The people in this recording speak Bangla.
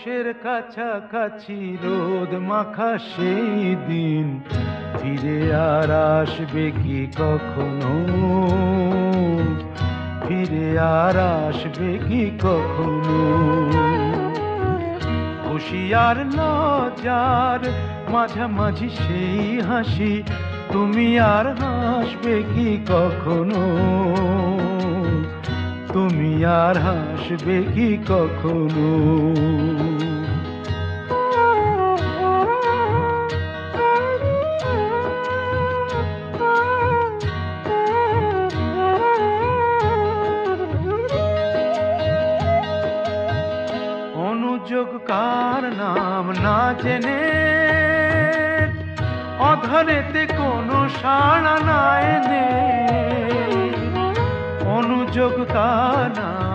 পৌষের কাছাকাছি রোদ মাখা সেই দিন ফিরে আর আসবে কি কখনো, ফিরে আর আসবে কি কখনো। খুশি আর লজ্জার মাঝামাঝি সেই হাসি, তুমি আর হাসবে কি কখনো, তুমি আর হাসবে কি কখনো। অনুযোগ কার নাম না জেনে অধরেতে কোনো সাড়া না এনে, অনুযোগ কার নাম